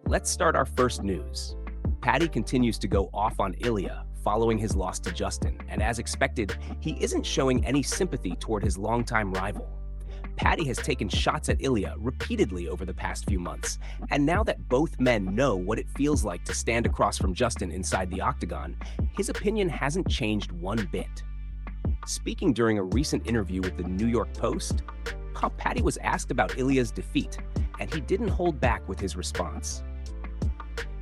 Let's start our first news. Paddy continues to go off on Ilya following his loss to Justin, and as expected, he isn't showing any sympathy toward his longtime rival. Paddy has taken shots at Ilya repeatedly over the past few months, and now that both men know what it feels like to stand across from Justin inside the Octagon, his opinion hasn't changed one bit. Speaking during a recent interview with the New York Post, Paddy was asked about Ilya's defeat, and he didn't hold back with his response.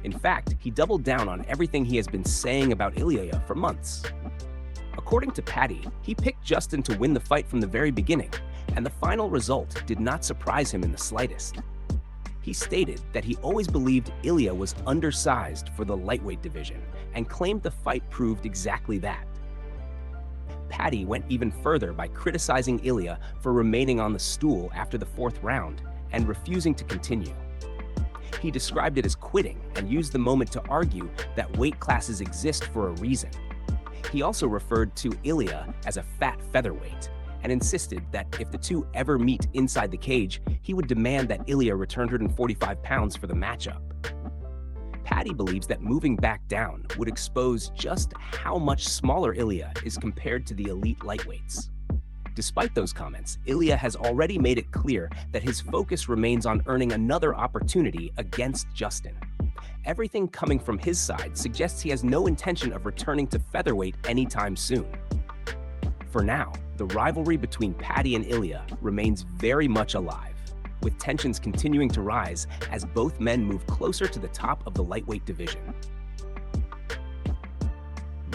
In fact, he doubled down on everything he has been saying about Ilya for months. According to Paddy, he picked Justin to win the fight from the very beginning, and the final result did not surprise him in the slightest. He stated that he always believed Ilya was undersized for the lightweight division and claimed the fight proved exactly that. Paddy went even further by criticizing Ilya for remaining on the stool after the fourth round and refusing to continue. He described it as quitting and used the moment to argue that weight classes exist for a reason. He also referred to Ilya as a fat featherweight and insisted that if the two ever meet inside the cage, he would demand that Ilya return 145 pounds for the matchup. Paddy believes that moving back down would expose just how much smaller Ilya is compared to the elite lightweights. Despite those comments, Ilya has already made it clear that his focus remains on earning another opportunity against Justin. Everything coming from his side suggests he has no intention of returning to featherweight anytime soon. For now, the rivalry between Paddy and Ilya remains very much alive, with tensions continuing to rise as both men move closer to the top of the lightweight division.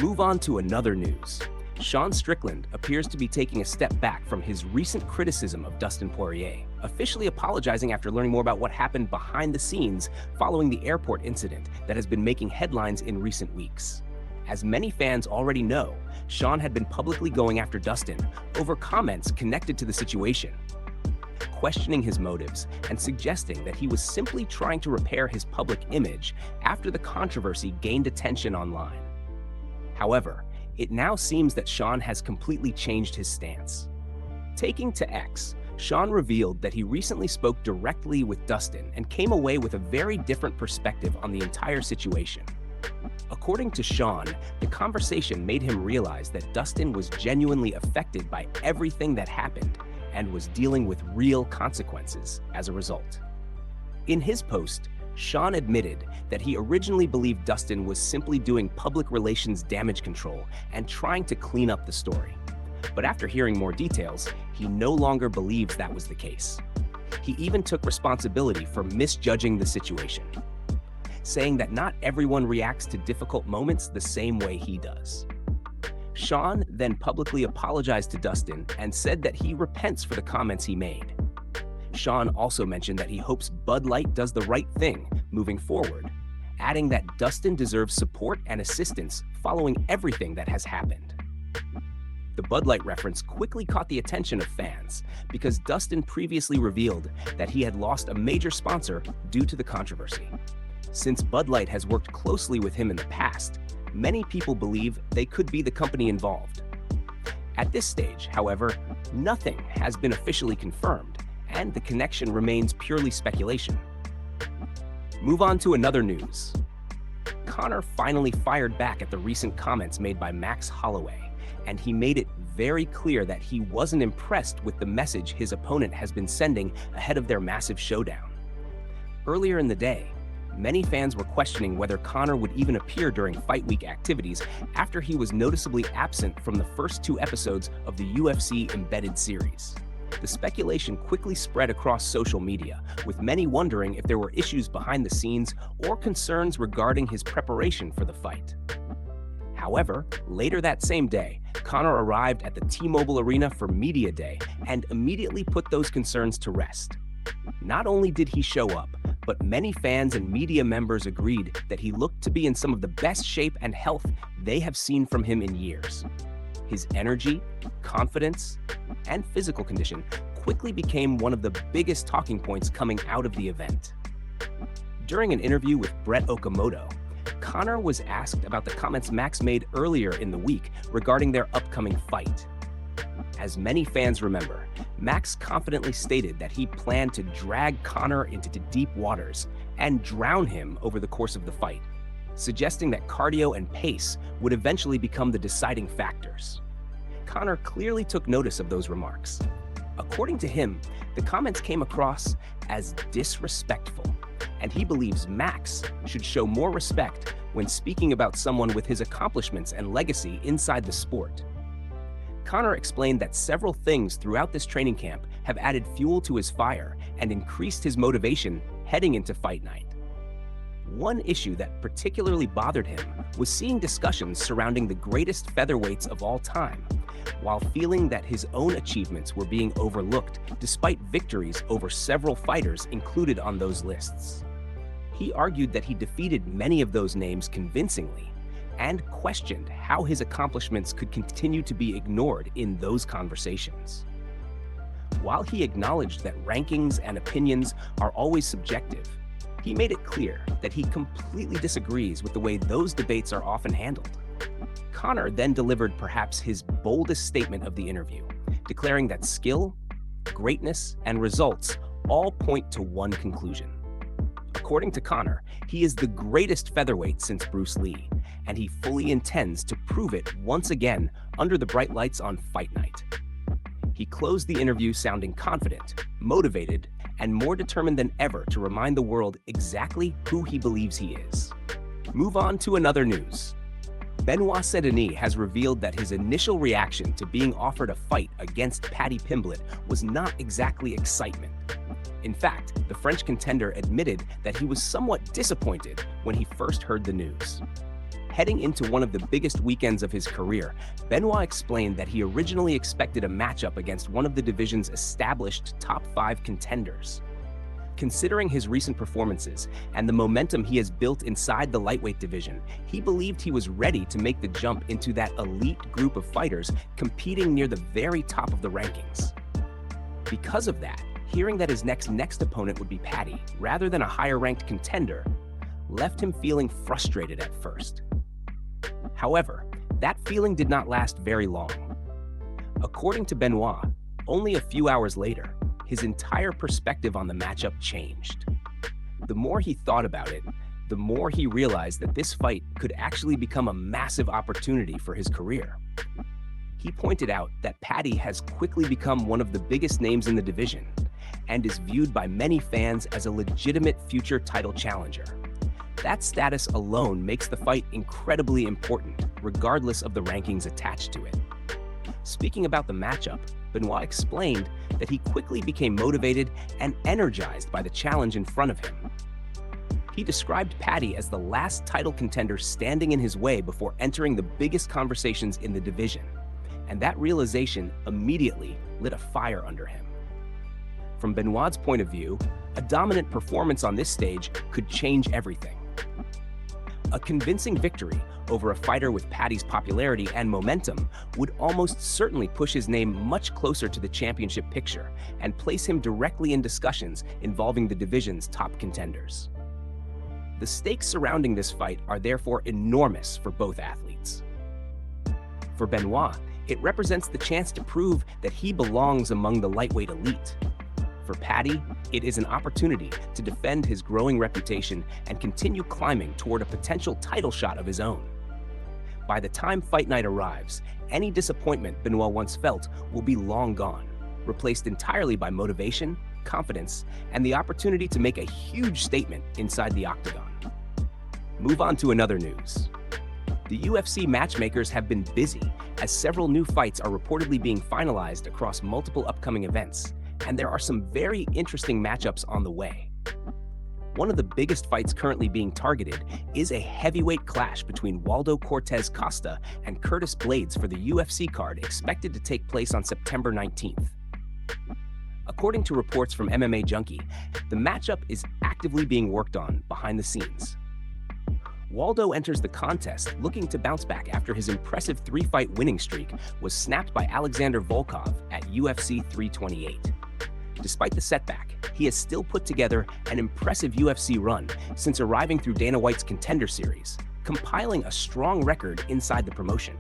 Move on to another news. Sean Strickland appears to be taking a step back from his recent criticism of Dustin Poirier, officially apologizing after learning more about what happened behind the scenes following the airport incident that has been making headlines in recent weeks. As many fans already know, Sean had been publicly going after Dustin over comments connected to the situation, questioning his motives and suggesting that he was simply trying to repair his public image after the controversy gained attention online. However, it now seems that Sean has completely changed his stance. Taking to X, Sean revealed that he recently spoke directly with Dustin and came away with a very different perspective on the entire situation. According to Sean, the conversation made him realize that Dustin was genuinely affected by everything that happened and was dealing with real consequences as a result. In his post, Sean admitted that he originally believed Dustin was simply doing public relations damage control and trying to clean up the story. But after hearing more details, he no longer believes that was the case. He even took responsibility for misjudging the situation, saying that not everyone reacts to difficult moments the same way he does. Sean then publicly apologized to Dustin and said that he repents for the comments he made. Sean also mentioned that he hopes Bud Light does the right thing moving forward, adding that Dustin deserves support and assistance following everything that has happened. The Bud Light reference quickly caught the attention of fans because Dustin previously revealed that he had lost a major sponsor due to the controversy. Since Bud Light has worked closely with him in the past, many people believe they could be the company involved. At this stage, however, nothing has been officially confirmed, and the connection remains purely speculation. Move on to another news. Conor finally fired back at the recent comments made by Max Holloway, and he made it very clear that he wasn't impressed with the message his opponent has been sending ahead of their massive showdown. Earlier in the day, many fans were questioning whether Conor would even appear during Fight Week activities after he was noticeably absent from the first 2 episodes of the UFC Embedded series. The speculation quickly spread across social media, with many wondering if there were issues behind the scenes or concerns regarding his preparation for the fight. However, later that same day, Conor arrived at the T-Mobile Arena for Media Day and immediately put those concerns to rest. Not only did he show up, but many fans and media members agreed that he looked to be in some of the best shape and health they have seen from him in years. His energy, confidence, and physical condition quickly became one of the biggest talking points coming out of the event. During an interview with Brett Okamoto, Conor was asked about the comments Max made earlier in the week regarding their upcoming fight. As many fans remember, Max confidently stated that he planned to drag Conor into deep waters and drown him over the course of the fight, suggesting that cardio and pace would eventually become the deciding factors. Conor clearly took notice of those remarks. According to him, the comments came across as disrespectful, and he believes Max should show more respect when speaking about someone with his accomplishments and legacy inside the sport. Conor explained that several things throughout this training camp have added fuel to his fire and increased his motivation heading into fight night. One issue that particularly bothered him was seeing discussions surrounding the greatest featherweights of all time, while feeling that his own achievements were being overlooked despite victories over several fighters included on those lists. He argued that he defeated many of those names convincingly and questioned how his accomplishments could continue to be ignored in those conversations. While he acknowledged that rankings and opinions are always subjective, he made it clear that he completely disagrees with the way those debates are often handled. Conor then delivered perhaps his boldest statement of the interview, declaring that skill, greatness, and results all point to one conclusion. According to Conor, he is the greatest featherweight since Bruce Lee, and he fully intends to prove it once again under the bright lights on fight night. He closed the interview sounding confident, motivated, and more determined than ever to remind the world exactly who he believes he is. Move on to another news. Benoit Saint-Denis has revealed that his initial reaction to being offered a fight against Paddy Pimblett was not exactly excitement. In fact, the French contender admitted that he was somewhat disappointed when he first heard the news. Heading into one of the biggest weekends of his career, Benoit explained that he originally expected a matchup against one of the division's established top 5 contenders. Considering his recent performances and the momentum he has built inside the lightweight division, he believed he was ready to make the jump into that elite group of fighters competing near the very top of the rankings. Because of that, hearing that his next opponent would be Paddy, rather than a higher-ranked contender, left him feeling frustrated at first. However, that feeling did not last very long. According to Benoit, only a few hours later, his entire perspective on the matchup changed. The more he thought about it, the more he realized that this fight could actually become a massive opportunity for his career. He pointed out that Paddy has quickly become one of the biggest names in the division and is viewed by many fans as a legitimate future title challenger. That status alone makes the fight incredibly important, regardless of the rankings attached to it. Speaking about the matchup, Benoit explained that he quickly became motivated and energized by the challenge in front of him. He described Paddy as the last title contender standing in his way before entering the biggest conversations in the division, and that realization immediately lit a fire under him. From Benoit's point of view, a dominant performance on this stage could change everything. A convincing victory over a fighter with Paddy's popularity and momentum would almost certainly push his name much closer to the championship picture and place him directly in discussions involving the division's top contenders. The stakes surrounding this fight are therefore enormous for both athletes. For Benoit, it represents the chance to prove that he belongs among the lightweight elite. For Paddy, it is an opportunity to defend his growing reputation and continue climbing toward a potential title shot of his own. By the time fight night arrives, any disappointment Benoit once felt will be long gone, replaced entirely by motivation, confidence, and the opportunity to make a huge statement inside the Octagon. Move on to another news. The UFC matchmakers have been busy, as several new fights are reportedly being finalized across multiple upcoming events, and there are some very interesting matchups on the way. One of the biggest fights currently being targeted is a heavyweight clash between Waldo Cortez Costa and Curtis Blades for the UFC card expected to take place on September 19th. According to reports from MMA Junkie, the matchup is actively being worked on behind the scenes. Waldo enters the contest looking to bounce back after his impressive 3-fight winning streak was snapped by Alexander Volkov at UFC 328. Despite the setback, he has still put together an impressive UFC run since arriving through Dana White's Contender Series, compiling a strong record inside the promotion.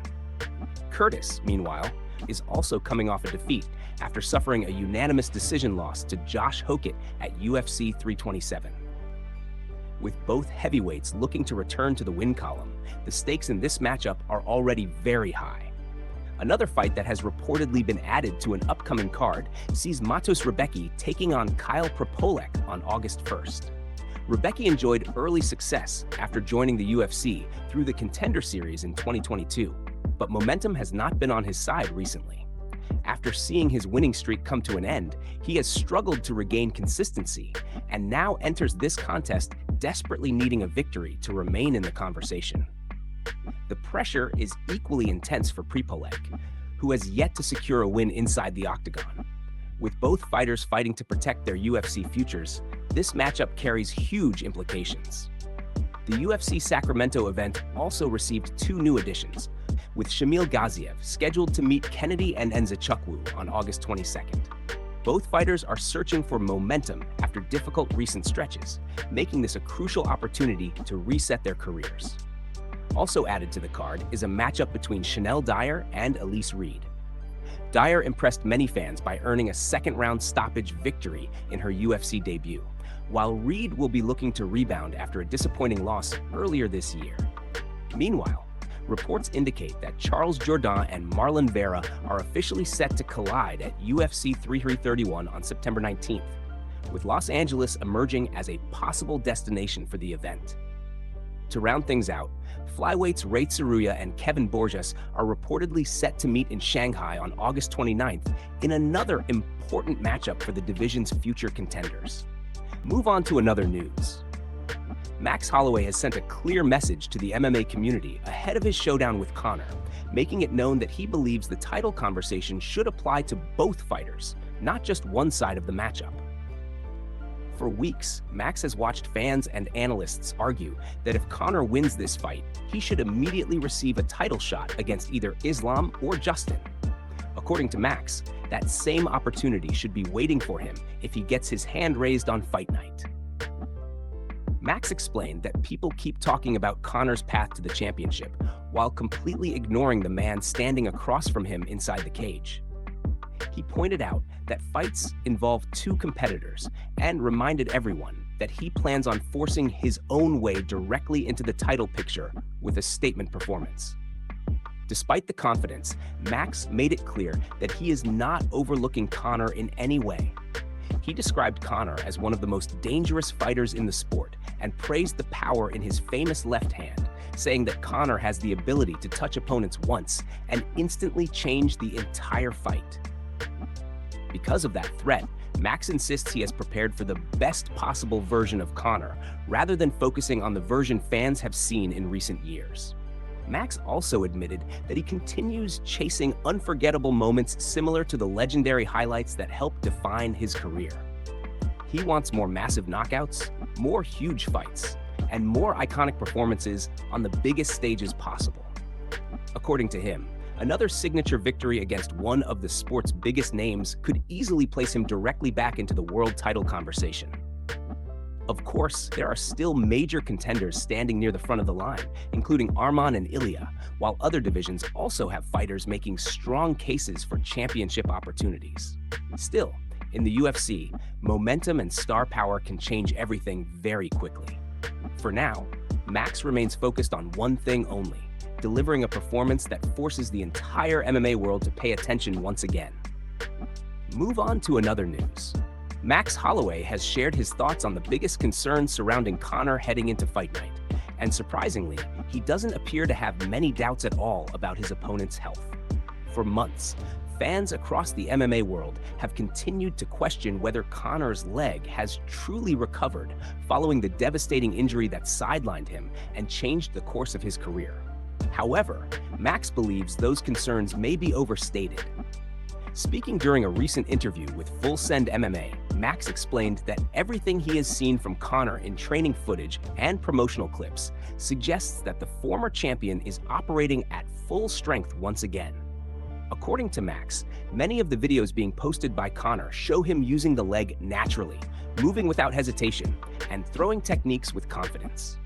Curtis, meanwhile, is also coming off a defeat after suffering a unanimous decision loss to Josh Hokett at UFC 327. With both heavyweights looking to return to the win column, the stakes in this matchup are already very high. Another fight that has reportedly been added to an upcoming card sees Matos Rebecki taking on Kyle Propolek on August 1st. Rebecki enjoyed early success after joining the UFC through the Contender Series in 2022, but momentum has not been on his side recently. After seeing his winning streak come to an end, he has struggled to regain consistency and now enters this contest desperately needing a victory to remain in the conversation. The pressure is equally intense for Propolek, who has yet to secure a win inside the Octagon. With both fighters fighting to protect their UFC futures, this matchup carries huge implications. The UFC Sacramento event also received two new additions, with Shamil Gaziev scheduled to meet Kennedy and Nzechukwu on August 22nd. Both fighters are searching for momentum after difficult recent stretches, making this a crucial opportunity to reset their careers. Also added to the card is a matchup between Chanel Dyer and Elise Reed. Dyer impressed many fans by earning a second-round stoppage victory in her UFC debut, while Reed will be looking to rebound after a disappointing loss earlier this year. Meanwhile, reports indicate that Charles Jourdain and Marlon Vera are officially set to collide at UFC 331 on September 19th, with Los Angeles emerging as a possible destination for the event. To round things out, flyweights Ray Tsuruya and Kevin Borges are reportedly set to meet in Shanghai on August 29th in another important matchup for the division's future contenders. Move on to another news. Max Holloway has sent a clear message to the MMA community ahead of his showdown with Conor, making it known that he believes the title conversation should apply to both fighters, not just one side of the matchup. For weeks, Max has watched fans and analysts argue that if Conor wins this fight, he should immediately receive a title shot against either Islam or Justin. According to Max, that same opportunity should be waiting for him if he gets his hand raised on fight night. Max explained that people keep talking about Conor's path to the championship while completely ignoring the man standing across from him inside the cage. He pointed out that fights involve two competitors and reminded everyone that he plans on forcing his own way directly into the title picture with a statement performance. Despite the confidence, Max made it clear that he is not overlooking Conor in any way. He described Conor as one of the most dangerous fighters in the sport and praised the power in his famous left hand, saying that Conor has the ability to touch opponents once and instantly change the entire fight. Because of that threat, Max insists he has prepared for the best possible version of Conor, rather than focusing on the version fans have seen in recent years. Max also admitted that he continues chasing unforgettable moments similar to the legendary highlights that helped define his career. He wants more massive knockouts, more huge fights, and more iconic performances on the biggest stages possible. According to him, another signature victory against one of the sport's biggest names could easily place him directly back into the world title conversation. Of course, there are still major contenders standing near the front of the line, including Arman and Ilya, while other divisions also have fighters making strong cases for championship opportunities. Still, in the UFC, momentum and star power can change everything very quickly. For now, Max remains focused on one thing only: delivering a performance that forces the entire MMA world to pay attention once again. Move on to another news. Max Holloway has shared his thoughts on the biggest concerns surrounding Conor heading into fight night, and surprisingly, he doesn't appear to have many doubts at all about his opponent's health. For months, fans across the MMA world have continued to question whether Conor's leg has truly recovered following the devastating injury that sidelined him and changed the course of his career. However, Max believes those concerns may be overstated. Speaking during a recent interview with Full Send MMA, Max explained that everything he has seen from Conor in training footage and promotional clips suggests that the former champion is operating at full strength once again. According to Max, many of the videos being posted by Conor show him using the leg naturally, moving without hesitation, and throwing techniques with confidence.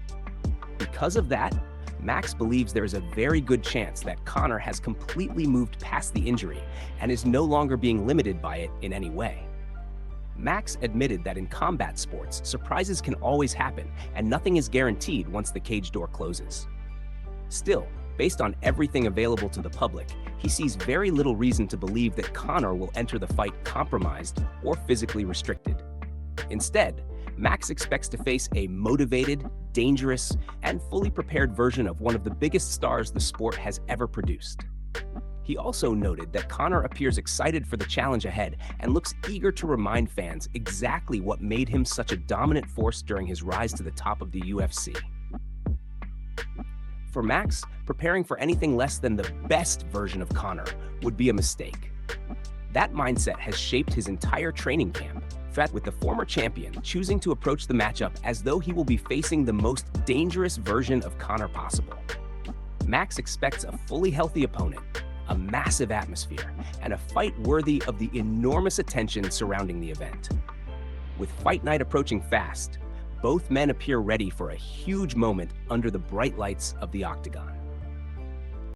Because of that, Max believes there is a very good chance that Conor has completely moved past the injury and is no longer being limited by it in any way. Max admitted that in combat sports, surprises can always happen, and nothing is guaranteed once the cage door closes. Still, based on everything available to the public, he sees very little reason to believe that Conor will enter the fight compromised or physically restricted. Instead, Max expects to face a motivated, dangerous, and fully prepared version of one of the biggest stars the sport has ever produced. He also noted that Conor appears excited for the challenge ahead and looks eager to remind fans exactly what made him such a dominant force during his rise to the top of the UFC. For Max, preparing for anything less than the best version of Conor would be a mistake. That mindset has shaped his entire training camp, with the former champion choosing to approach the matchup as though he will be facing the most dangerous version of Conor possible. Max expects a fully healthy opponent, a massive atmosphere, and a fight worthy of the enormous attention surrounding the event. With fight night approaching fast, both men appear ready for a huge moment under the bright lights of the Octagon.